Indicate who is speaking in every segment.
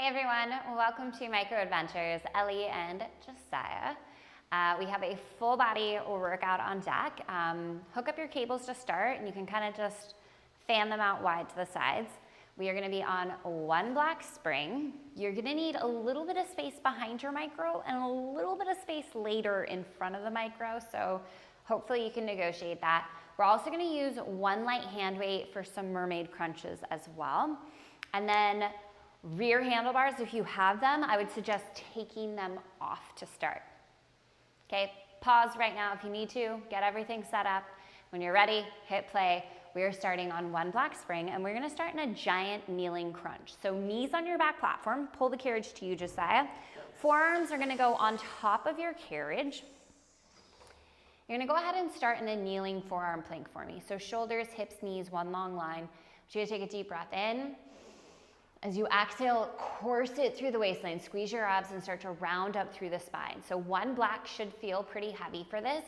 Speaker 1: Hey everyone, welcome to Micro Adventures, Ellie and Josiah. We have a full body workout on deck. Hook up your cables to start and you can kind of just fan them out wide to the sides. We are going to be on one black spring. You're going to need a little bit of space behind your micro and a little bit of space later in front of the micro, so hopefully you can negotiate that. We're also going to use one light hand weight for some mermaid crunches as well. And then rear handlebars, if you have them, I would suggest taking them off to start. Okay, pause right now if you need to, get everything set up. When you're ready, hit play. We are starting on one black spring and we're gonna start in a giant kneeling crunch. So knees on your back platform, pull the carriage to you, Josiah. Forearms are gonna go on top of your carriage. You're gonna go ahead and start in a kneeling forearm plank for me. So shoulders, hips, knees, one long line. You're gonna take a deep breath in. As you exhale, course it through the waistline, squeeze your abs and start to round up through the spine. So one black should feel pretty heavy for this.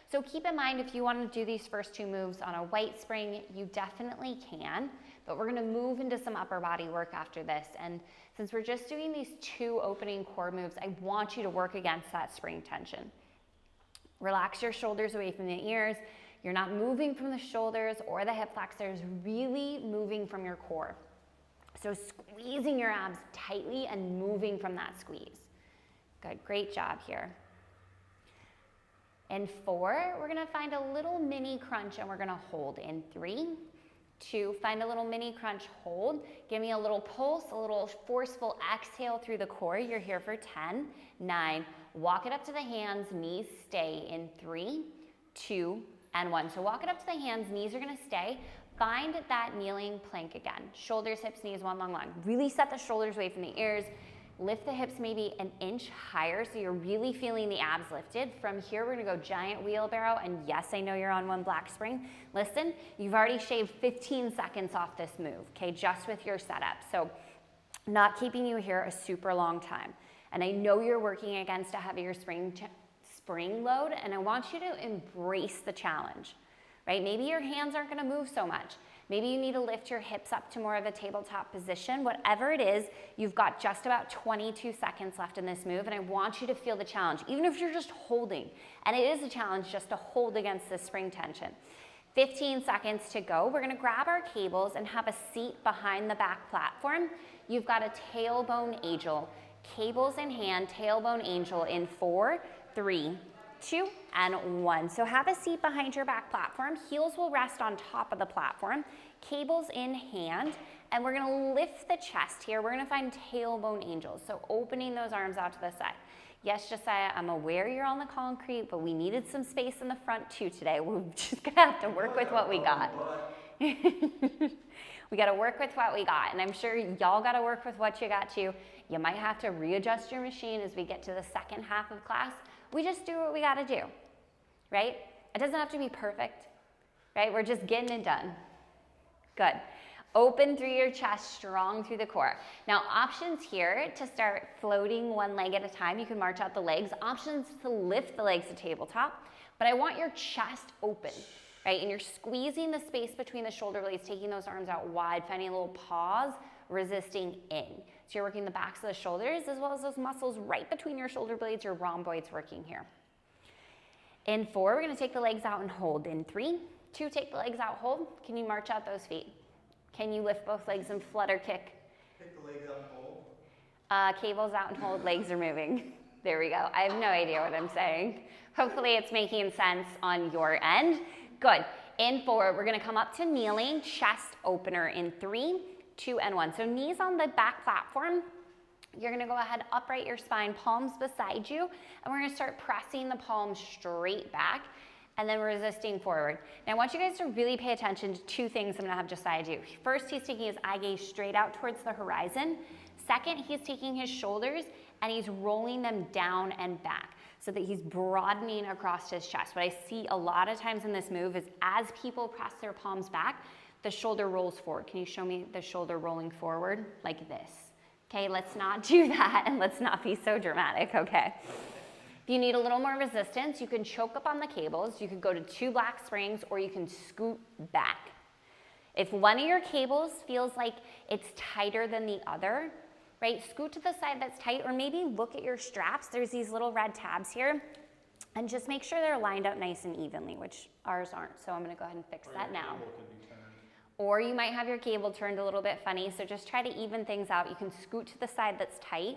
Speaker 1: So keep in mind, if you want to do these first two moves on a white spring, you definitely can, but we're gonna move into some upper body work after this. And since we're just doing these two opening core moves, I want you to work against that spring tension. Relax your shoulders away from the ears. You're not moving from the shoulders or the hip flexors, really moving from your core. So squeezing your abs tightly and moving from that squeeze. Good, great job here. In 4, we're gonna find a little mini crunch and we're gonna hold in 3, 2, find a little mini crunch, hold. Give me a little pulse, a little forceful exhale through the core. You're here for 10, 9, walk it up to the hands, knees stay in 3, 2, and 1. So walk it up to the hands, knees are gonna stay. Find that kneeling plank again. Shoulders, hips, knees, one long line. Really set the shoulders away from the ears. Lift the hips maybe an inch higher so you're really feeling the abs lifted. From here, we're gonna go giant wheelbarrow. And yes, I know you're on one black spring. Listen, you've already shaved 15 seconds off this move, okay, just with your setup. So not keeping you here a super long time. And I know you're working against a heavier spring load, and I want you to embrace the challenge. Right? Maybe your hands aren't gonna move so much. Maybe you need to lift your hips up to more of a tabletop position. Whatever it is, you've got just about 22 seconds left in this move, and I want you to feel the challenge, even if you're just holding. And it is a challenge just to hold against this spring tension. 15 seconds to go. We're gonna grab our cables and have a seat behind the back platform. You've got a tailbone angel. Cables in hand, tailbone angel in 4, 3, 2, and 1. So have a seat behind your back platform. Heels will rest on top of the platform. Cables in hand, and we're gonna lift the chest here. We're gonna find tailbone angels. So opening those arms out to the side. Yes, Josiah, I'm aware you're on the concrete, but we needed some space in the front too today. We're just gonna have to work with what we got. We gotta work with what we got, and I'm sure y'all gotta work with what you got too. You might have to readjust your machine as we get to the second half of class. We just do what we gotta do, right? It doesn't have to be perfect, right? We're just getting it done. Good. Open through your chest, strong through the core. Now, options here to start floating one leg at a time. You can march out the legs. Options to lift the legs to tabletop, but I want your chest open, right? And you're squeezing the space between the shoulder blades, taking those arms out wide, finding a little pause, resisting in. So you're working the backs of the shoulders as well as those muscles right between your shoulder blades, your rhomboids working here. In 4, we're gonna take the legs out and hold. In 3, 2, take the legs out, hold. Can you march out those feet? Can you lift both legs and flutter kick?
Speaker 2: Take the legs out and hold.
Speaker 1: Cables out and hold, legs are moving. There we go. I have no idea what I'm saying. Hopefully it's making sense on your end. Good. In 4, we're gonna come up to kneeling, chest opener in 3, 2, and 1. So knees on the back platform. You're gonna go ahead, upright your spine, palms beside you, and we're gonna start pressing the palms straight back and then resisting forward. Now I want you guys to really pay attention to 2 things I'm gonna have Josiah do. First, he's taking his eye gaze straight out towards the horizon. Second, he's taking his shoulders and he's rolling them down and back so that he's broadening across his chest. What I see a lot of times in this move is as people press their palms back, the shoulder rolls forward. Can you show me the shoulder rolling forward like this? Okay, let's not do that and let's not be so dramatic, okay? If you need a little more resistance, you can choke up on the cables, you could go to 2 black springs, or you can scoot back. If one of your cables feels like it's tighter than the other, right? Scoot to the side that's tight, or maybe look at your straps. There's these little red tabs here, and just make sure they're lined up nice and evenly, which ours aren't. So I'm gonna go ahead and fix that now. Or you might have your cable turned a little bit funny, so just try to even things out. You can scoot to the side that's tight.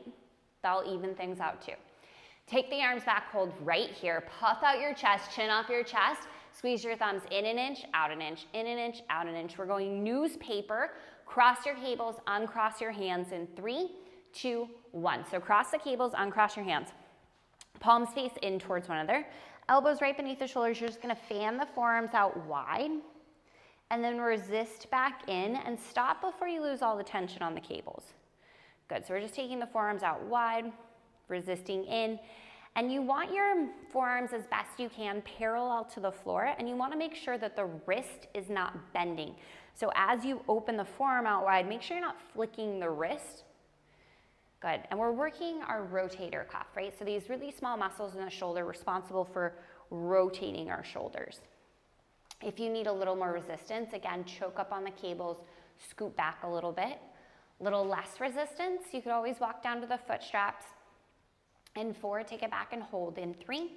Speaker 1: That'll even things out too. Take the arms back, hold right here. Puff out your chest, chin off your chest. Squeeze your thumbs in an inch, out an inch, in an inch, out an inch. We're going newspaper. Cross your cables, uncross your hands in 3, 2, 1. So cross the cables, uncross your hands. Palms face in towards one another. Elbows right beneath the shoulders. You're just gonna fan the forearms out wide, and then resist back in and stop before you lose all the tension on the cables. Good, so we're just taking the forearms out wide, resisting in, and you want your forearms as best you can parallel to the floor, and you wanna make sure that the wrist is not bending. So as you open the forearm out wide, make sure you're not flicking the wrist. Good, and we're working our rotator cuff, right? So these really small muscles in the shoulder responsible for rotating our shoulders. If you need a little more resistance, again, choke up on the cables, scoot back a little bit. Little less resistance, you could always walk down to the foot straps. In 4, take it back and hold. In 3,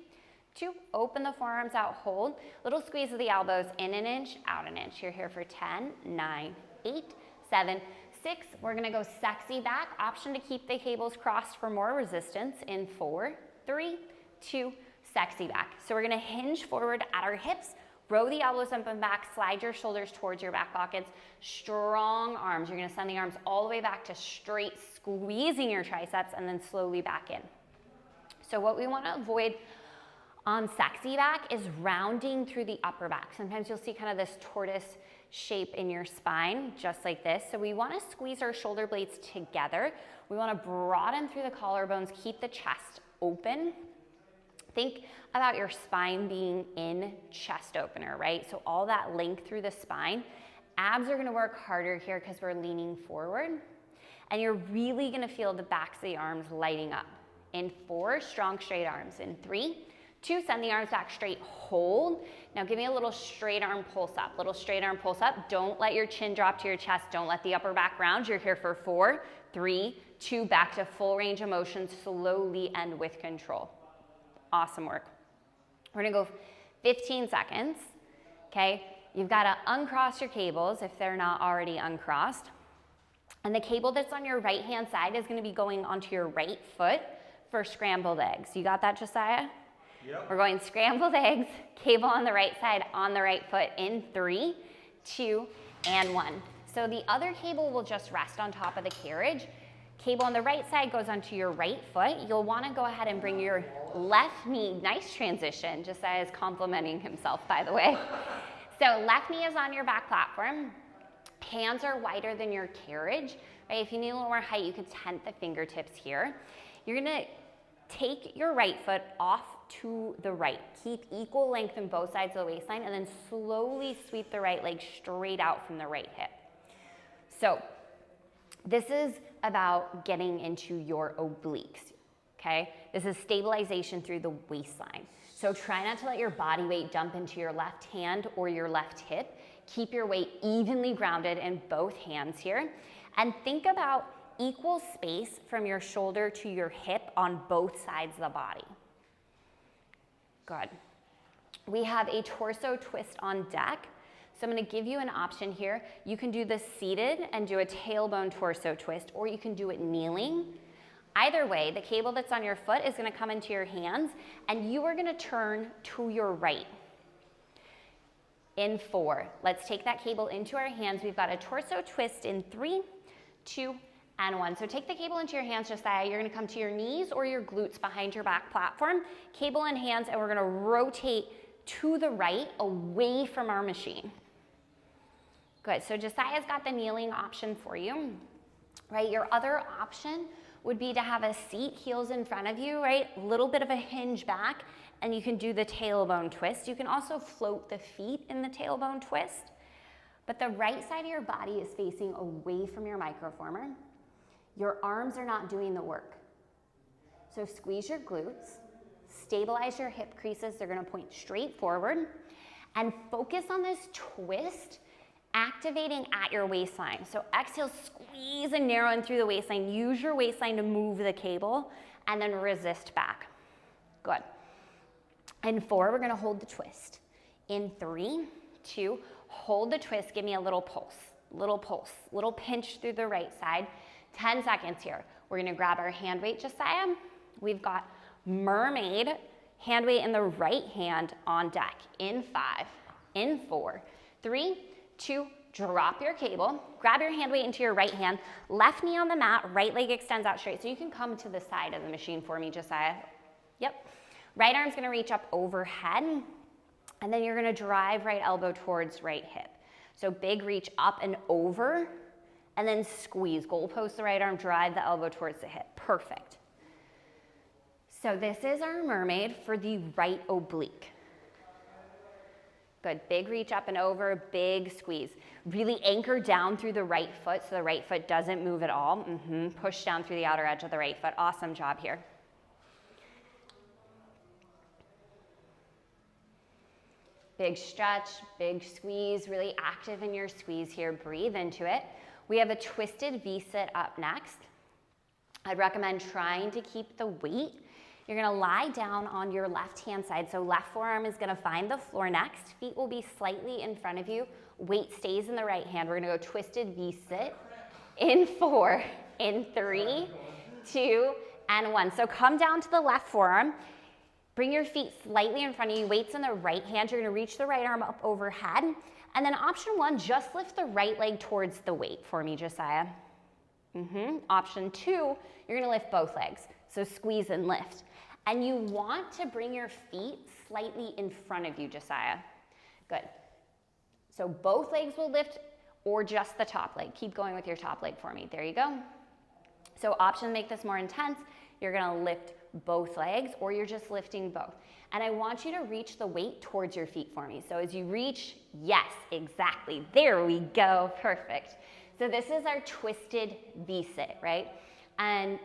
Speaker 1: 2, open the forearms out, hold. Little squeeze of the elbows, in an inch, out an inch. You're here for 10, 9, 8, 7, 6. We're gonna go sexy back. Option to keep the cables crossed for more resistance. In 4, 3, 2, sexy back. So we're gonna hinge forward at our hips. Row the elbows up and back, slide your shoulders towards your back pockets. Strong arms. You're gonna send the arms all the way back to straight, squeezing your triceps, and then slowly back in. So what we wanna avoid on sexy back is rounding through the upper back. Sometimes you'll see kind of this tortoise shape in your spine, just like this. So we wanna squeeze our shoulder blades together. We wanna broaden through the collarbones, keep the chest open. Think about your spine being in chest opener, right? So all that length through the spine. Abs are gonna work harder here because we're leaning forward. And you're really gonna feel the backs of the arms lighting up. In 4, strong straight arms. In 3, 2, send the arms back straight, hold. Now give me a little straight arm pulse up. Little straight arm pulse up. Don't let your chin drop to your chest. Don't let the upper back round. You're here for 4, 3, 2, back to full range of motion, slowly and with control. Awesome work. We're gonna go 15 seconds, okay? You've gotta uncross your cables if they're not already uncrossed. And the cable that's on your right-hand side is gonna be going onto your right foot for scrambled eggs. You got that, Josiah?
Speaker 2: Yep.
Speaker 1: We're going scrambled eggs, cable on the right side, on the right foot in 3, 2, and 1. So the other cable will just rest on top of the carriage. Cable on the right side goes onto your right foot. You'll want to go ahead and bring your left knee, nice transition, Josiah is complimenting himself, by the way. So left knee is on your back platform. Hands are wider than your carriage, right? If you need a little more height, you can tent the fingertips here. You're gonna take your right foot off to the right. Keep equal length in both sides of the waistline, and then slowly sweep the right leg straight out from the right hip. So this is about getting into your obliques, okay? This is stabilization through the waistline. So try not to let your body weight dump into your left hand or your left hip. Keep your weight evenly grounded in both hands here. And think about equal space from your shoulder to your hip on both sides of the body. Good. We have a torso twist on deck. So I'm gonna give you an option here. You can do this seated and do a tailbone torso twist, or you can do it kneeling. Either way, the cable that's on your foot is gonna come into your hands, and you are gonna turn to your right. In 4, let's take that cable into our hands. We've got a torso twist in 3, 2, and 1. So take the cable into your hands, Josiah. You're gonna come to your knees or your glutes behind your back platform, cable in hands, and we're gonna rotate to the right, away from our machine. Good, so Josiah's got the kneeling option for you, right? Your other option would be to have a seat, heels in front of you, right? A little bit of a hinge back, and you can do the tailbone twist. You can also float the feet in the tailbone twist, but the right side of your body is facing away from your microformer. Your arms are not doing the work. So squeeze your glutes, stabilize your hip creases. They're gonna point straight forward, and focus on this twist activating at your waistline. So exhale, squeeze and narrow in through the waistline. Use your waistline to move the cable and then resist back. Good. In 4, we're gonna hold the twist. In 3, 2, hold the twist, give me a little pulse, little pinch through the right side. 10 seconds here. We're gonna grab our hand weight, Josiah. We've got mermaid, hand weight in the right hand on deck. In 5, in 4, 3, 2, drop your cable, grab your hand weight into your right hand, left knee on the mat, right leg extends out straight. So you can come to the side of the machine for me, Josiah. Yep. Right arm's gonna reach up overhead, and then you're gonna drive right elbow towards right hip. So big reach up and over, and then squeeze. Goalpost the right arm, drive the elbow towards the hip. Perfect. So this is our mermaid for the right oblique. Good, big reach up and over, big squeeze. Really anchor down through the right foot so the right foot doesn't move at all. Push down through the outer edge of the right foot. Awesome job here. Big stretch, big squeeze, really active in your squeeze here. Breathe into it. We have a twisted V-sit up next. I'd recommend trying to keep the weight. You're gonna lie down on your left-hand side. So left forearm is gonna find the floor next. Feet will be slightly in front of you. Weight stays in the right hand. We're gonna go twisted V-sit. In 4, in 3, 2, and 1. So come down to the left forearm. Bring your feet slightly in front of you. Weight's in the right hand. You're gonna reach the right arm up overhead. And then option 1, just lift the right leg towards the weight for me, Josiah. Option 2, you're gonna lift both legs. So squeeze and lift. And you want to bring your feet slightly in front of you, Josiah. Good. So both legs will lift or just the top leg. Keep going with your top leg for me. There you go. So option to make this more intense, you're gonna lift both legs or you're just lifting both. And I want you to reach the weight towards your feet for me. So as you reach, yes, exactly. There we go, perfect. So this is our twisted V-sit, right? And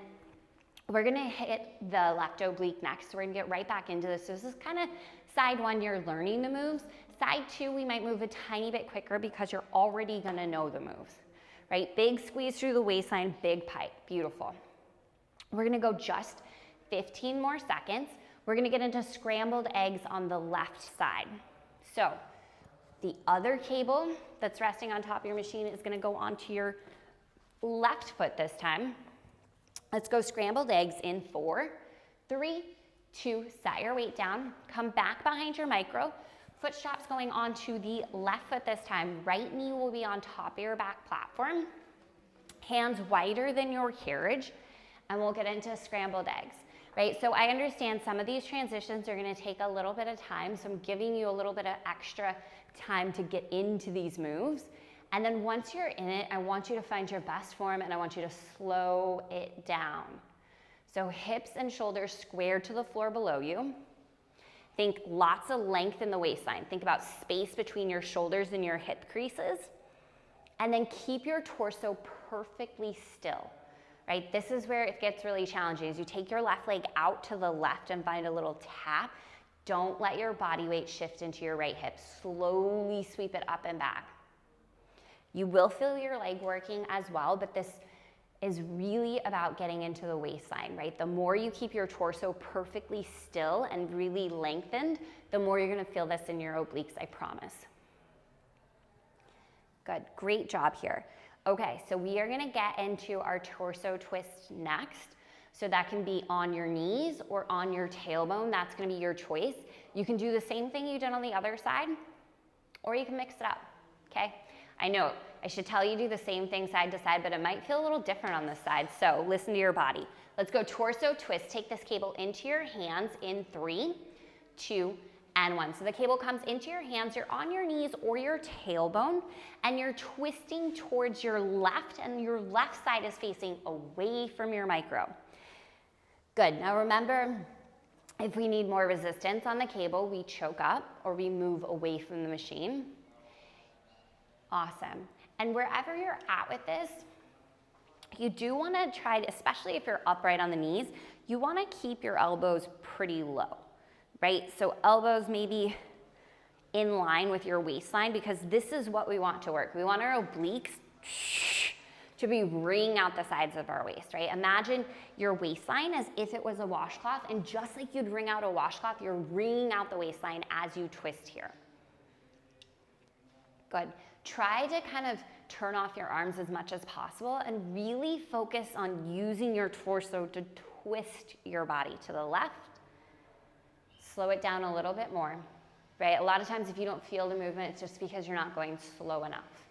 Speaker 1: we're gonna hit the left oblique next. So we're gonna get right back into this. So this is kind of side 1, you're learning the moves. Side 2, we might move a tiny bit quicker because you're already gonna know the moves, right? Big squeeze through the waistline, big pike, beautiful. We're gonna go just 15 more seconds. We're gonna get into scrambled eggs on the left side. So the other cable that's resting on top of your machine is gonna go onto your left foot this time. Let's go scrambled eggs in 4, 3, 2, set your weight down, come back behind your micro, foot straps going onto the left foot this time. Right knee will be on top of your back platform, hands wider than your carriage, and we'll get into scrambled eggs, right? So I understand some of these transitions are gonna take a little bit of time, so I'm giving you a little bit of extra time to get into these moves. And then once you're in it, I want you to find your best form and I want you to slow it down. So hips and shoulders square to the floor below you. Think lots of length in the waistline. Think about space between your shoulders and your hip creases. And then keep your torso perfectly still, right? This is where it gets really challenging. As you take your left leg out to the left and find a little tap, don't let your body weight shift into your right hip. Slowly sweep it up and back. You will feel your leg working as well, but this is really about getting into the waistline, right? The more you keep your torso perfectly still and really lengthened, the more you're gonna feel this in your obliques, I promise. Good, great job here. Okay, so we are gonna get into our torso twist next. So that can be on your knees or on your tailbone. That's gonna be your choice. You can do the same thing you did on the other side, or you can mix it up, okay? I know I should tell you do the same thing side to side, but it might feel a little different on this side, so listen to your body. Let's go torso twist. Take this cable into your hands in 3, 2, and 1. So the cable comes into your hands, you're on your knees or your tailbone, and you're twisting towards your left, and your left side is facing away from your micro. Good, now remember, if we need more resistance on the cable, we choke up or we move away from the machine. Awesome. And wherever you're at with this, you do want to try, especially if you're upright on the knees, you want to keep your elbows pretty low, right? So elbows maybe in line with your waistline, because this is what we want to work. We want our obliques to be wringing out the sides of our waist, right? Imagine your waistline as if it was a washcloth, and just like you'd wring out a washcloth, you're wringing out the waistline as you twist here. Good. Try to kind of turn off your arms as much as possible and really focus on using your torso to twist your body to the left. Slow it down a little bit more, right? A lot of times if you don't feel the movement, it's just because you're not going slow enough.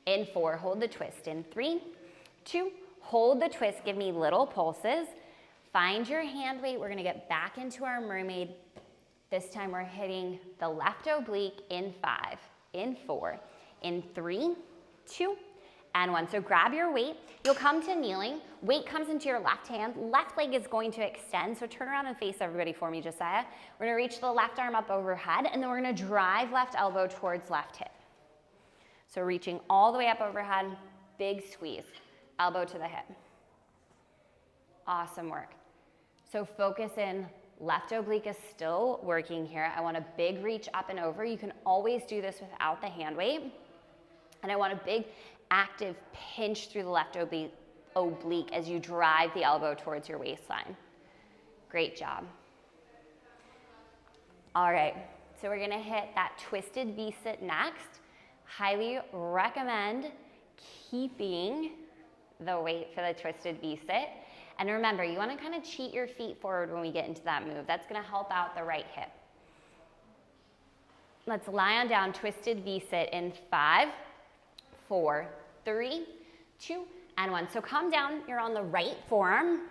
Speaker 1: In 4, hold the twist. In 3, 2, hold the twist. Give me little pulses. Find your hand weight. We're gonna get back into our mermaid. This time we're hitting the left oblique in 5, in 4, in 3, 2, and 1. So grab your weight. You'll come to kneeling. Weight comes into your left hand. Left leg is going to extend. So turn around and face everybody for me, Josiah. We're gonna reach the left arm up overhead, and then we're gonna drive left elbow towards left hip. So reaching all the way up overhead, big squeeze, elbow to the hip. Awesome work. So focus in, left oblique is still working here. I want a big reach up and over. You can always do this without the hand weight. And I want a big active pinch through the left oblique as you drive the elbow towards your waistline. Great job. All right, so we're gonna hit that twisted V-sit next. Highly recommend keeping the weight for the twisted V-sit. And remember, you wanna kind of cheat your feet forward when we get into that move. That's gonna help out the right hip. Let's lie on down, twisted V-sit in 5, 4, 3, 2, and 1. So come down, you're on the right forearm,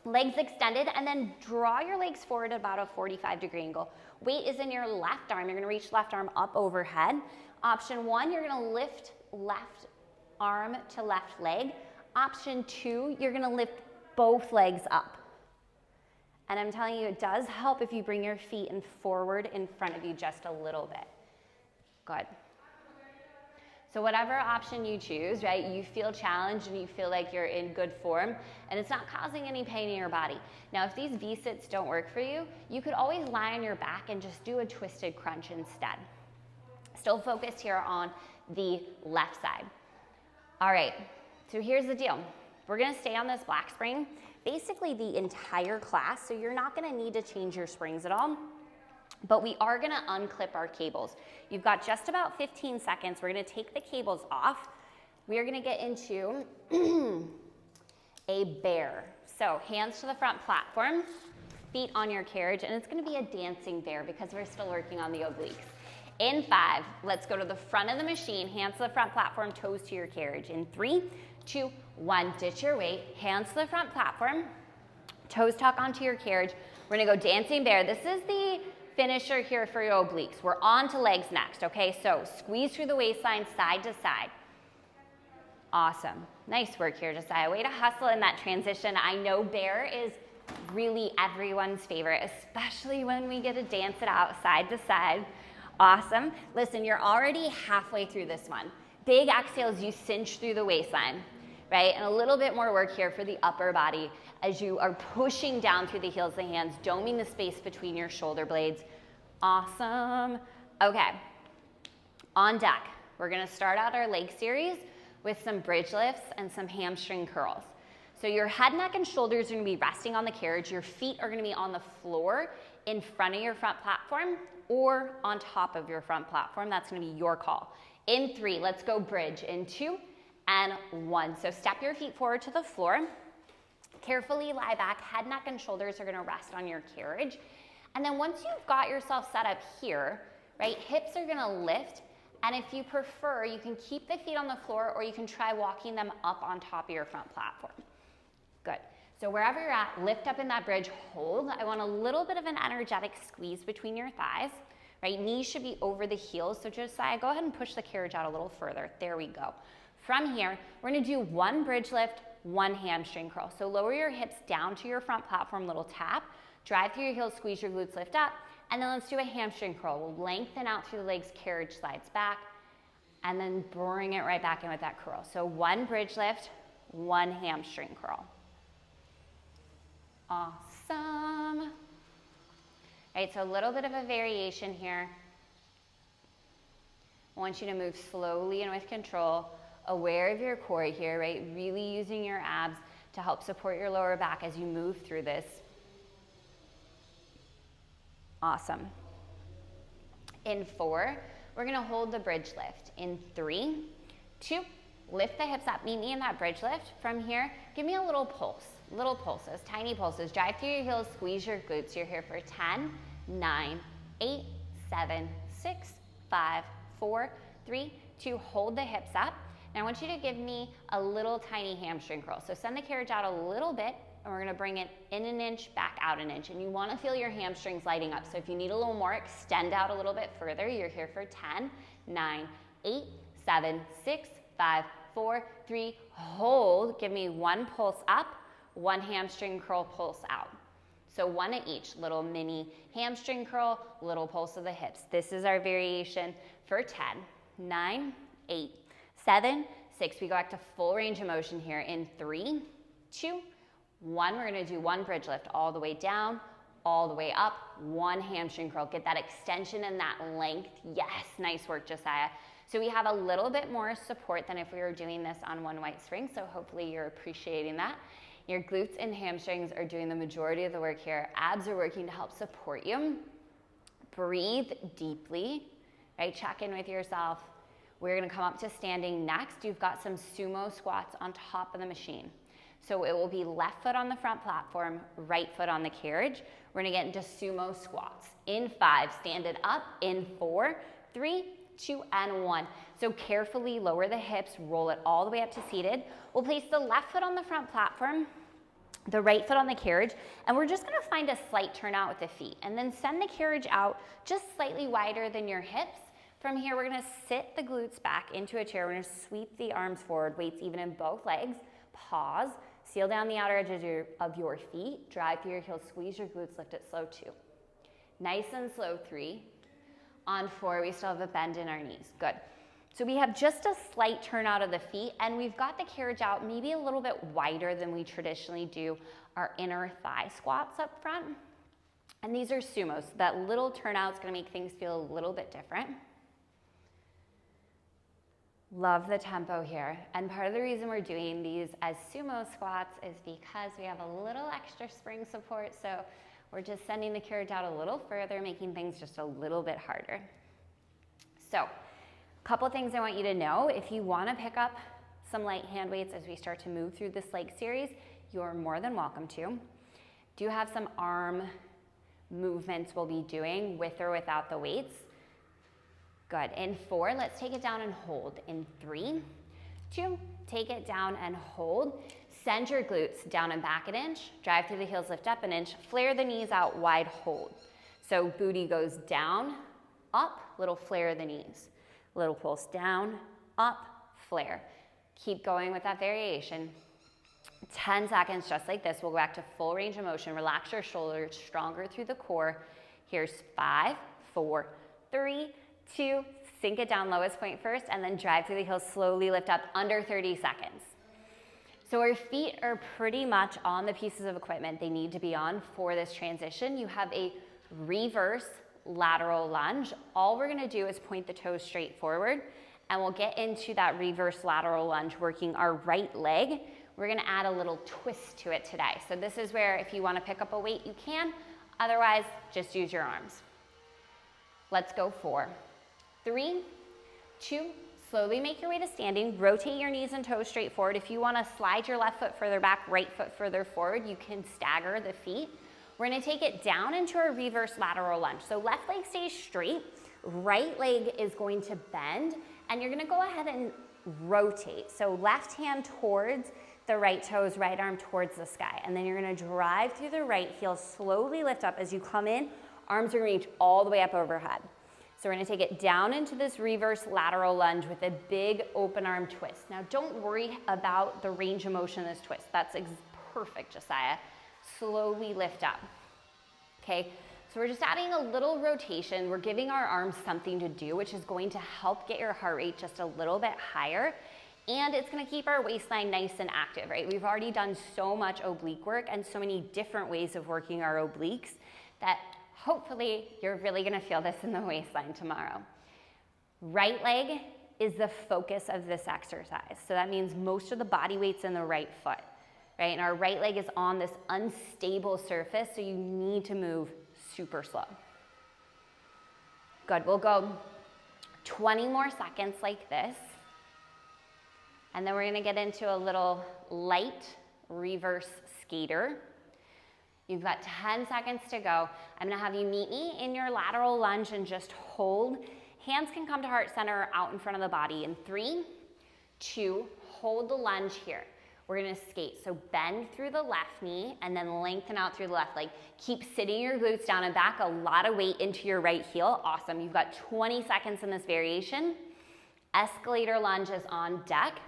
Speaker 1: legs extended, and then draw your legs forward at about a 45-degree angle. Weight is in your left arm. You're gonna reach left arm up overhead. Option 1, you're gonna lift left arm to left leg. Option 2, you're gonna lift both legs up. And I'm telling you, it does help if you bring your feet in forward in front of you just a little bit. Good. So whatever option you choose, right, you feel challenged and you feel like you're in good form and it's not causing any pain in your body. Now, if these V-sits don't work for you, you could always lie on your back and just do a twisted crunch instead. Still focused here on the left side. All right, so here's the deal. We're gonna stay on this black spring basically the entire class, so you're not gonna need to change your springs at all, but we are gonna unclip our cables. You've got just about 15 seconds. We're gonna take the cables off. We are gonna get into a bear. So hands to the front platform, feet on your carriage, and it's gonna be a dancing bear because we're still working on the obliques. In 5, let's go to the front of the machine, hands to the front platform, toes to your carriage. In 3, 2, 1, ditch your weight, hands to the front platform, toes tuck onto your carriage. We're gonna go dancing bear. This is the finisher here for your obliques. We're on to legs next, okay? So squeeze through the waistline, side to side. Awesome. Nice work here, Josiah. Way to hustle in that transition. I know bear is really everyone's favorite, especially when we get to dance it out side to side. Awesome. Listen, you're already halfway through this one. Big exhales, you cinch through the waistline, right? And a little bit more work here for the upper body as you are pushing down through the heels of the hands, doming the space between your shoulder blades. Awesome. Okay, on deck, we're gonna start out our leg series with some bridge lifts and some hamstring curls. So your head, neck, and shoulders are gonna be resting on the carriage. Your feet are gonna be on the floor in front of your front platform or on top of your front platform. That's gonna be your call. In 3, let's go bridge. In 2 and 1. So step your feet forward to the floor. Carefully lie back. Head, neck, and shoulders are gonna rest on your carriage. And then once you've got yourself set up here, right, hips are gonna lift. And if you prefer, you can keep the feet on the floor or you can try walking them up on top of your front platform. Good. So wherever you're at, lift up in that bridge, hold. I want a little bit of an energetic squeeze between your thighs, right? Knees should be over the heels. So Josiah, go ahead and push the carriage out a little further. There we go. From here, we're gonna do 1 bridge lift, 1 hamstring curl. So lower your hips down to your front platform, little tap. Drive through your heels, squeeze your glutes, lift up. And then let's do a hamstring curl. We'll lengthen out through the legs, carriage slides back, and then bring it right back in with that curl. So 1 bridge lift, 1 hamstring curl. Awesome. Right, so a little bit of a variation here. I want you to move slowly and with control, aware of your core here, right? Really using your abs to help support your lower back as you move through this. Awesome. In 4, we're gonna hold the bridge lift. In 3, 2, lift the hips up, meet me in that bridge lift. From here, give me a little pulse, little pulses, tiny pulses. Drive through your heels, squeeze your glutes. You're here for 10, 9, 8, 7, 6, 5, 4, 3, 2, hold the hips up. Now I want you to give me a little tiny hamstring curl. So send the carriage out a little bit, and we're gonna bring it in an inch, back out an inch. And you wanna feel your hamstrings lighting up. So if you need a little more, extend out a little bit further. You're here for 10, 9, 8, 7, 6, 5, 4, 3, hold. Give me one pulse up, one hamstring curl pulse out. So one at each, little mini hamstring curl, little pulse of the hips. This is our variation for 10, 9, 8, 7, 6. We go back to full range of motion here in 3, 2, 1. We're gonna do one bridge lift all the way down, all the way up, one hamstring curl. Get that extension and that length. Yes, nice work, Josiah. So we have a little bit more support than if we were doing this on one white spring, so hopefully you're appreciating that. Your glutes and hamstrings are doing the majority of the work here. Abs are working to help support you. Breathe deeply, right? Check in with yourself. We're gonna come up to standing next. You've got some sumo squats on top of the machine. So it will be left foot on the front platform, right foot on the carriage. We're gonna get into sumo squats. In 5, stand it up. In 4, 3, 2, and 1. So carefully lower the hips, roll it all the way up to seated. We'll place the left foot on the front platform, the right foot on the carriage, and we're just gonna find a slight turnout with the feet, and then send the carriage out just slightly wider than your hips. From here, we're gonna sit the glutes back into a chair. We're gonna sweep the arms forward, weights even in both legs. Pause, seal down the outer edges of your feet, drive through your heels, squeeze your glutes, lift it slow 2. Nice and slow 3. On 4, we still have a bend in our knees. Good. So we have just a slight turn out of the feet, and we've got the carriage out maybe a little bit wider than we traditionally do our inner thigh squats up front. And these are sumos. So that little turnout's gonna make things feel a little bit different. Love the tempo here. And part of the reason we're doing these as sumo squats is because we have a little extra spring support. So we're just sending the carriage out a little further, making things just a little bit harder. So, a couple things I want you to know. If you want to pick up some light hand weights as we start to move through this leg series, you're more than welcome to. Do have some arm movements we'll be doing with or without the weights. Good. In 4, let's take it down and hold. In 3, 2, take it down and hold. Send your glutes down and back an inch, drive through the heels, lift up an inch, flare the knees out wide, hold. So booty goes down, up, little flare of the knees. Little pulse down, up, flare. Keep going with that variation. 10 seconds just like this. We'll go back to full range of motion. Relax your shoulders, stronger through the core. Here's 5, 4, 3, 2, sink it down, lowest point first, and then drive through the heels, slowly lift up under 30 seconds. So our feet are pretty much on the pieces of equipment they need to be on for this transition. You have a reverse lateral lunge. All we're gonna do is point the toes straight forward, and we'll get into that reverse lateral lunge working our right leg. We're gonna add a little twist to it today. So this is where if you wanna pick up a weight, you can. Otherwise, just use your arms. Let's go 4, 3, 2, slowly make your way to standing. Rotate your knees and toes straight forward. If you wanna slide your left foot further back, right foot further forward, you can stagger the feet. We're gonna take it down into a reverse lateral lunge. So left leg stays straight, right leg is going to bend, and you're gonna go ahead and rotate. So left hand towards the right toes, right arm towards the sky. And then you're gonna drive through the right heel, slowly lift up. As you come in, arms are gonna reach all the way up overhead. So we're gonna take it down into this reverse lateral lunge with a big open arm twist. Now don't worry about the range of motion of this twist. That's perfect, Josiah. Slowly lift up, okay? So we're just adding a little rotation. We're giving our arms something to do, which is going to help get your heart rate just a little bit higher. And it's gonna keep our waistline nice and active, right? We've already done so much oblique work and so many different ways of working our obliques that hopefully you're really gonna feel this in the waistline tomorrow. Right leg is the focus of this exercise. So that means most of the body weight's in the right foot, right? And our right leg is on this unstable surface, so you need to move super slow. Good, we'll go 20 more seconds like this. And then we're gonna get into a little light reverse skater. You've got 10 seconds to go. I'm gonna have you meet me in your lateral lunge and just hold. Hands can come to heart center or out in front of the body. In 3, 2, hold the lunge here. We're gonna skate. So bend through the left knee and then lengthen out through the left leg. Keep sitting your glutes down and back, a lot of weight into your right heel. Awesome, you've got 20 seconds in this variation. Escalator lunge is on deck.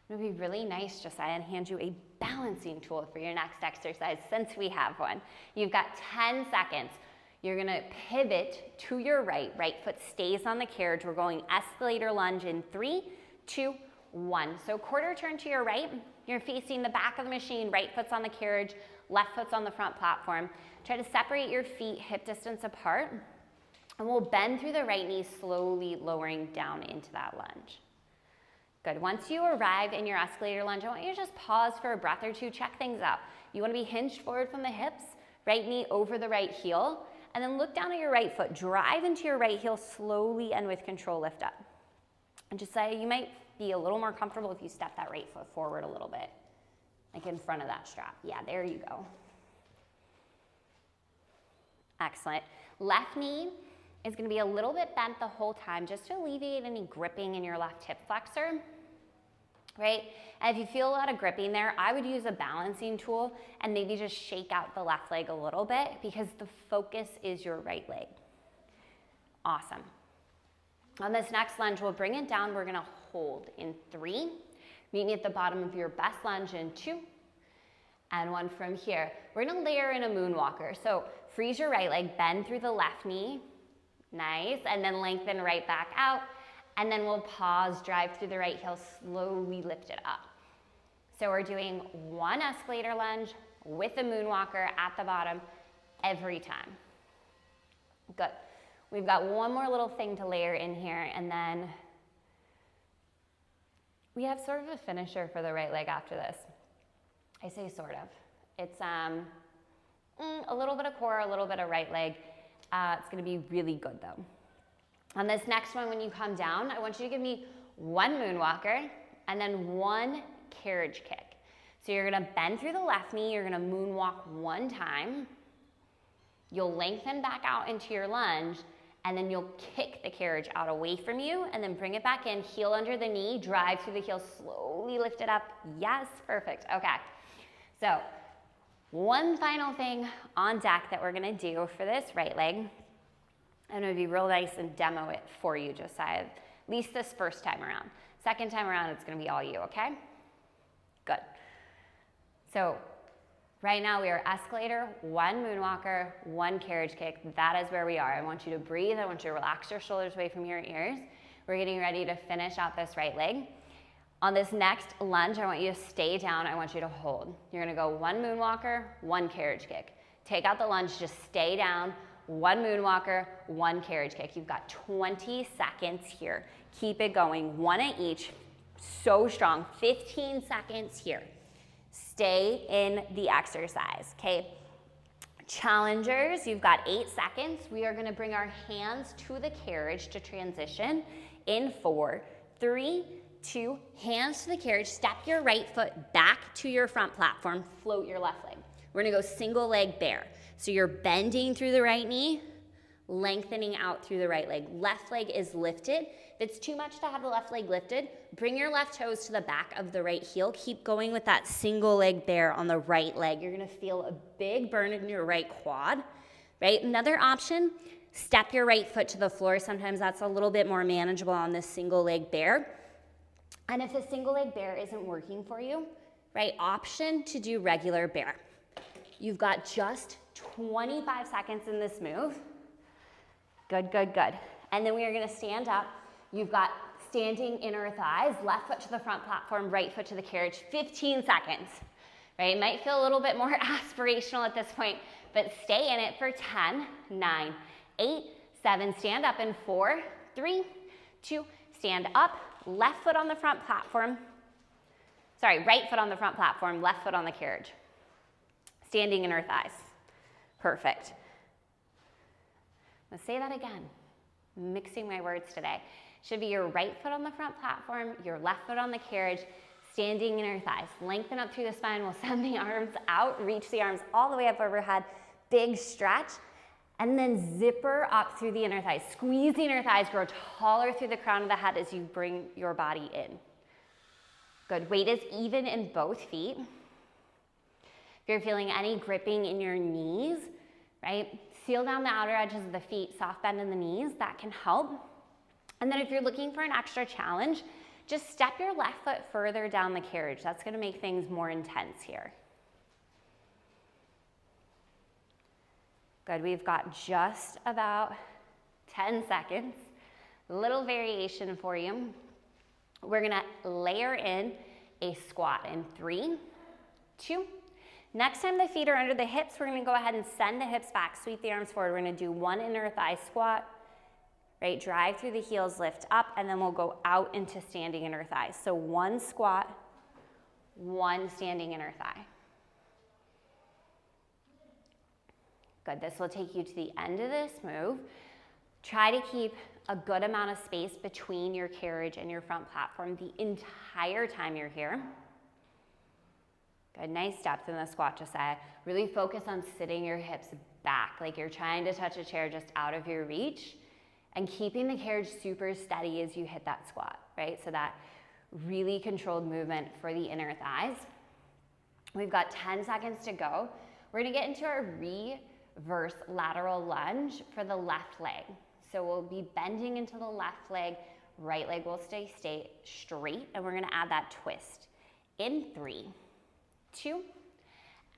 Speaker 1: It would be really nice, Josiah, and hand you a balancing tool for your next exercise since we have one. You've got 10 seconds. You're gonna pivot to your right. Right foot stays on the carriage. We're going escalator lunge in 3, 2, 1. So quarter turn to your right. You're facing the back of the machine. Right foot's on the carriage. Left foot's on the front platform. Try to separate your feet hip distance apart. And we'll bend through the right knee, slowly lowering down into that lunge. Good. Once you arrive in your escalator lunge, I want you to just pause for a breath or two, check things out. You want to be hinged forward from the hips, right knee over the right heel, and then look down at your right foot. Drive into your right heel slowly and with control, lift up. And just say, you might be a little more comfortable if you step that right foot forward a little bit, like in front of that strap. Yeah, there you go. Excellent. Left knee is going to be a little bit bent the whole time just to alleviate any gripping in your left hip flexor, right? And if you feel a lot of gripping there, I would use a balancing tool and maybe just shake out the left leg a little bit because the focus is your right leg. Awesome. On this next lunge, we'll bring it down. We're going to hold in 3. Meet me at the bottom of your best lunge in 2. And 1 from here. We're going to layer in a moonwalker. So freeze your right leg, bend through the left knee. Nice, and then lengthen right back out, and then we'll pause, drive through the right heel, slowly lift it up. So we're doing 1 escalator lunge with a moonwalker at the bottom every time. Good. We've got one more little thing to layer in here, and then we have sort of a finisher for the right leg after this. I say sort of. It's a little bit of core, a little bit of right leg. It's going to be really good though. On this next one, when you come down, I want you to give me 1 moonwalker and then 1 carriage kick. So you're going to bend through the left knee, you're going to moonwalk 1 time. You'll lengthen back out into your lunge, and then you'll kick the carriage out away from you and then bring it back in, heel under the knee, drive through the heel, slowly lift it up. Yes, perfect. Okay. So one final thing on deck that we're gonna do for this right leg. I'm gonna be real nice and demo it for you, Josiah, at least this first time around. Second time around, it's gonna be all you, okay? Good. So right now we are escalator, 1 moonwalker, 1 carriage kick. That is where we are. I want you to breathe. I want you to relax your shoulders away from your ears. We're getting ready to finish out this right leg. On this next lunge, I want you to stay down. I want you to hold. You're gonna go 1 moonwalker, 1 carriage kick. Take out the lunge, just stay down. 1 moonwalker, 1 carriage kick. You've got 20 seconds here. Keep it going, 1 at each. So strong, 15 seconds here. Stay in the exercise, okay? Challengers, you've got 8 seconds. We are gonna bring our hands to the carriage to transition in 4, 3, 2, hands to the carriage, step your right foot back to your front platform, float your left leg. We're gonna go single leg bear. So you're bending through the right knee, lengthening out through the right leg. Left leg is lifted. If it's too much to have the left leg lifted, bring your left toes to the back of the right heel. Keep going with that single leg bear on the right leg. You're gonna feel a big burn in your right quad, right? Another option, step your right foot to the floor. Sometimes that's a little bit more manageable on this single leg bear. And if the single leg bear isn't working for you, right, option to do regular bear. You've got just 25 seconds in this move. Good, good, good. And then we are gonna stand up. You've got standing inner thighs, left foot to the front platform, right foot to the carriage, 15 seconds, right? It might feel a little bit more aspirational at this point, but stay in it for 10, 9, 8, 7, stand up in 4, 3, 2, stand up, left foot on the front platform. Sorry, right foot on the front platform, left foot on the carriage. Standing inner thighs. Perfect. Let's say that again. Mixing my words today. Should be your right foot on the front platform, your left foot on the carriage, standing inner thighs. Lengthen up through the spine. We'll send the arms out, reach the arms all the way up overhead. Big stretch. And then zipper up through the inner thighs. Squeeze the inner thighs, grow taller through the crown of the head as you bring your body in. Good, weight is even in both feet. If you're feeling any gripping in your knees, right? Seal down the outer edges of the feet, soft bend in the knees, that can help. And then if you're looking for an extra challenge, just step your left foot further down the carriage. That's gonna make things more intense here. Good, we've got just about 10 seconds. Little variation for you. We're gonna layer in a squat in 3, 2. Next time the feet are under the hips, we're gonna go ahead and send the hips back, sweep the arms forward. We're gonna do 1 inner thigh squat, right? Drive through the heels, lift up, and then we'll go out into standing inner thighs. So 1 squat, 1 standing inner thigh. Good, this will take you to the end of this move. Try to keep a good amount of space between your carriage and your front platform the entire time you're here. Good, nice depth in the squat, Josiah. Really focus on sitting your hips back, like you're trying to touch a chair just out of your reach, and keeping the carriage super steady as you hit that squat, right? So that really controlled movement for the inner thighs. We've got 10 seconds to go. We're gonna get into our reverse lateral lunge for the left leg. So we'll be bending into the left leg, right leg will stay straight, and we're gonna add that twist. In 3, 2,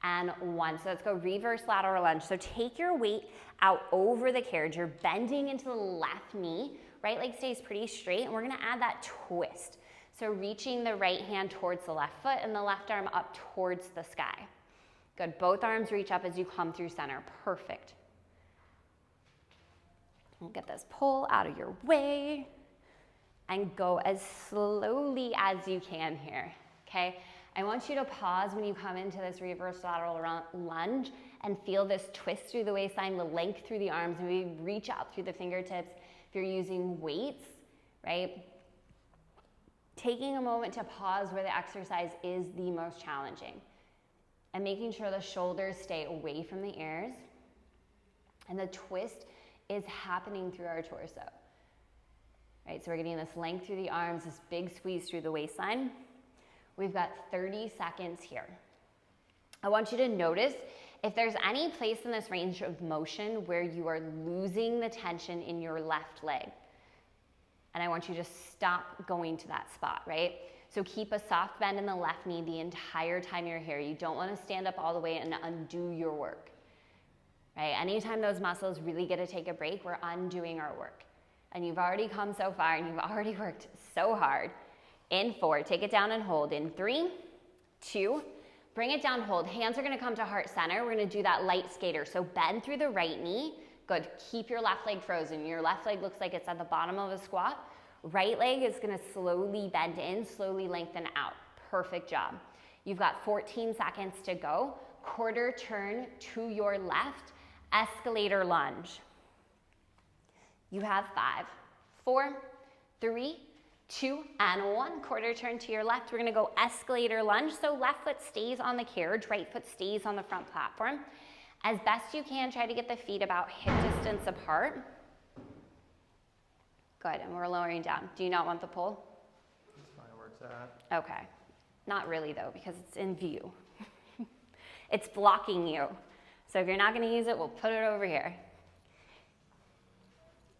Speaker 1: and 1. So let's go reverse lateral lunge. So take your weight out over the carriage. You're bending into the left knee, right leg stays pretty straight, and we're gonna add that twist. So reaching the right hand towards the left foot and the left arm up towards the sky. Good, both arms reach up as you come through center, perfect. We'll get this pull out of your way and go as slowly as you can here, okay? I want you to pause when you come into this reverse lateral lunge and feel this twist through the waistline, the length through the arms, and maybe reach out through the fingertips. If you're using weights, right? Taking a moment to pause where the exercise is the most challenging and making sure the shoulders stay away from the ears and the twist is happening through our torso, right? So we're getting this length through the arms, this big squeeze through the waistline. We've got 30 seconds here. I want you to notice if there's any place in this range of motion where you are losing the tension in your left leg. And I want you to stop going to that spot, right? So keep a soft bend in the left knee the entire time you're here. You don't want to stand up all the way and undo your work, right? Anytime those muscles really get to take a break, we're undoing our work. And you've already come so far and you've already worked so hard. In 4, take it down and hold. In 3, 2, bring it down, hold. Hands are gonna come to heart center. We're gonna do that light skater. So bend through the right knee. Good, keep your left leg frozen. Your left leg looks like it's at the bottom of a squat. Right leg is gonna slowly bend in, slowly lengthen out. Perfect job. You've got 14 seconds to go. Quarter turn to your left, escalator lunge. You have 5, 4, 3, 2, and 1. Quarter turn to your left. We're gonna go escalator lunge. So left foot stays on the carriage, right foot stays on the front platform. As best you can, try to get the feet about hip distance apart. Good, and we're lowering down. Do you not want the pull?
Speaker 2: That's fine where it's at.
Speaker 1: Okay. Not really though, because it's in view. It's blocking you. So if you're not gonna use it, we'll put it over here.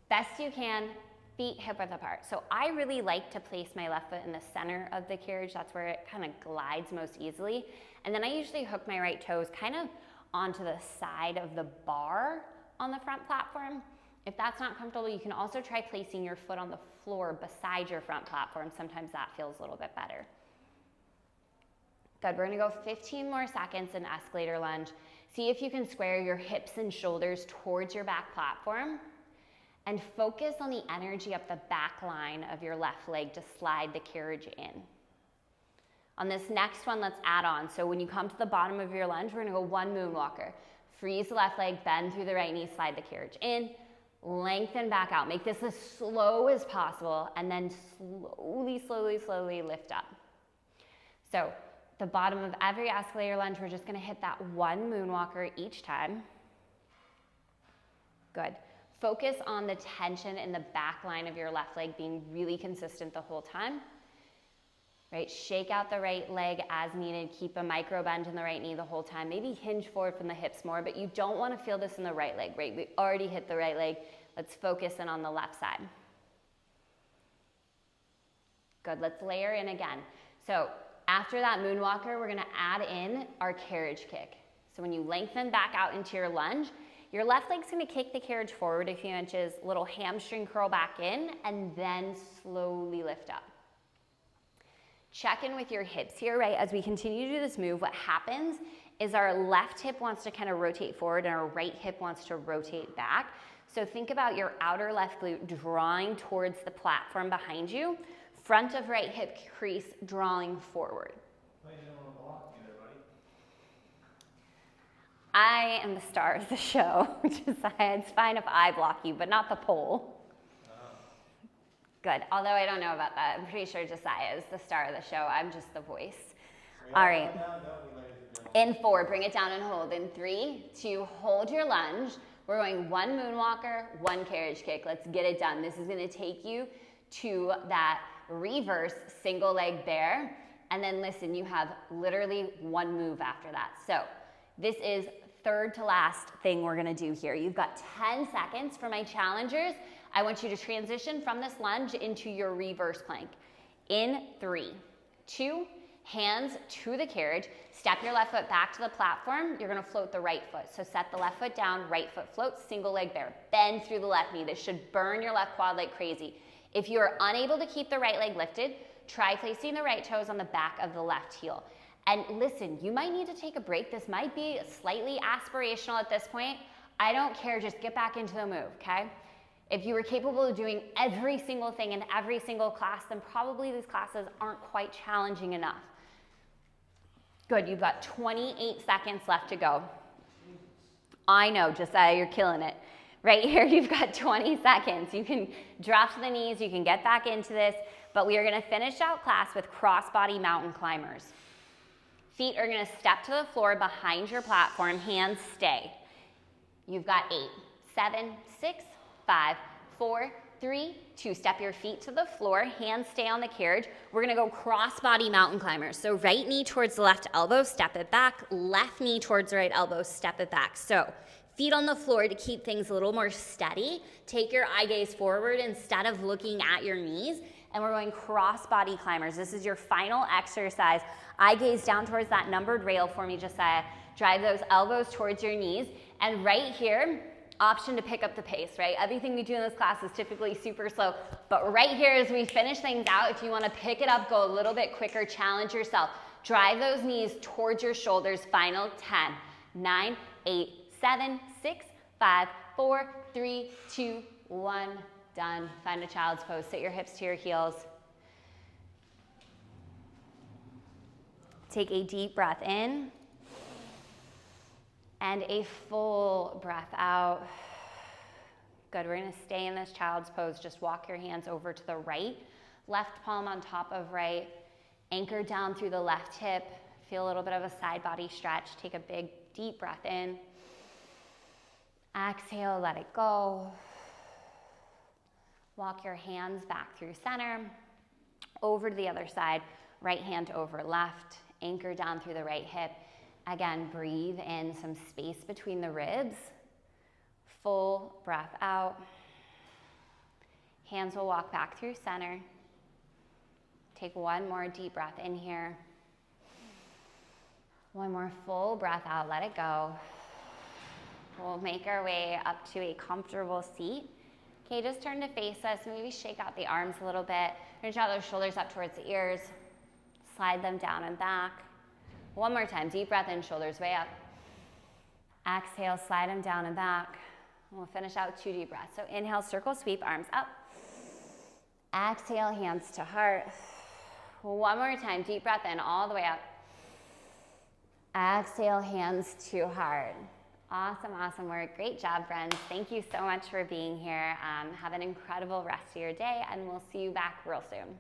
Speaker 1: Best you can, feet hip width apart. So I really like to place my left foot in the center of the carriage. That's where it kind of glides most easily. And then I usually hook my right toes kind of onto the side of the bar on the front platform. If that's not comfortable, you can also try placing your foot on the floor beside your front platform. Sometimes that feels a little bit better. Good, we're gonna go 15 more seconds in escalator lunge. See if you can square your hips and shoulders towards your back platform. And focus on the energy up the back line of your left leg to slide the carriage in. On this next one, let's add on. So when you come to the bottom of your lunge, we're gonna go one moonwalker. Freeze the left leg, bend through the right knee, slide the carriage in, lengthen back out. Make this as slow as possible, and then slowly, slowly, slowly lift up. So the bottom of every escalator lunge, we're just gonna hit that one moonwalker each time. Good. Focus on the tension in the back line of your left leg being really consistent the whole time. Right, shake out the right leg as needed. Keep a micro bend in the right knee the whole time. Maybe hinge forward from the hips more, but you don't want to feel this in the right leg, right? We already hit the right leg. Let's focus in on the left side. Good, let's layer in again. So after that moonwalker, we're gonna add in our carriage kick. So when you lengthen back out into your lunge, your left leg's gonna kick the carriage forward a few inches, little hamstring curl back in, and then slowly lift up. Check in with your hips here, right? As we continue to do this move, what happens is our left hip wants to kind of rotate forward and our right hip wants to rotate back. So think about your outer left glute drawing towards the platform behind you, front of right hip crease drawing forward.
Speaker 2: Why you don't want to block me there, buddy?
Speaker 1: I am the star of the show, Josiah. It's fine if I block you, but not the pole. Good, although I don't know about that. I'm pretty sure Josiah is the star of the show. I'm just the voice. All right. In 4, bring it down and hold. In 3, 2, hold your lunge. We're going one moonwalker, one carriage kick. Let's get it done. This is gonna take you to that reverse single leg bear. And then listen, you have literally one move after that. So this is third to last thing we're gonna do here. You've got 10 seconds for my challengers. I want you to transition from this lunge into your reverse plank. In 3, 2, hands to the carriage. Step your left foot back to the platform. You're gonna float the right foot. So set the left foot down, right foot floats, single leg bear. Bend through the left knee. This should burn your left quad like crazy. If you are unable to keep the right leg lifted, try placing the right toes on the back of the left heel. And listen, you might need to take a break. This might be slightly aspirational at this point. I don't care, just get back into the move, okay? If you were capable of doing every single thing in every single class, then probably these classes aren't quite challenging enough. Good, you've got 28 seconds left to go. I know, Josiah, you're killing it. Right here, you've got 20 seconds. You can drop to the knees, you can get back into this, but we are gonna finish out class with crossbody mountain climbers. Feet are gonna step to the floor behind your platform, hands stay. You've got 8, 7, 6, 5, 4, 3, 2. Step your feet to the floor, hands stay on the carriage. We're gonna go crossbody mountain climbers. So right knee towards the left elbow, step it back. Left knee towards the right elbow, step it back. So feet on the floor to keep things a little more steady. Take your eye gaze forward instead of looking at your knees. And we're going crossbody climbers. This is your final exercise. Eye gaze down towards that numbered rail for me, Josiah. Drive those elbows towards your knees. And right here, option to pick up the pace, right? Everything we do in this class is typically super slow, but right here as we finish things out, if you want to pick it up, go a little bit quicker, challenge yourself. Drive those knees towards your shoulders. Final 10, 9, 8, 7, 6, 5, 4, 3, 2, 1, done. Find a child's pose. Sit your hips to your heels. Take a deep breath in. And a full breath out. Good, we're gonna stay in this child's pose. Just walk your hands over to the right, left palm on top of right, anchor down through the left hip, feel a little bit of a side body stretch. Take a big, deep breath in. Exhale, let it go. Walk your hands back through center, over to the other side, right hand over left, anchor down through the right hip. Again, breathe in some space between the ribs. Full breath out. Hands will walk back through center. Take one more deep breath in here. One more full breath out, let it go. We'll make our way up to a comfortable seat. Okay, just turn to face us. Maybe shake out the arms a little bit. Reach out those shoulders up towards the ears. Slide them down and back. One more time, deep breath in, shoulders way up. Exhale, slide them down and back. We'll finish out 2 deep breaths. So inhale, circle sweep, arms up. Exhale, hands to heart. One more time, deep breath in all the way up. Exhale, hands to heart. Awesome, awesome work. Great job, friends. Thank you so much for being here. Have an incredible rest of your day, and we'll see you back real soon.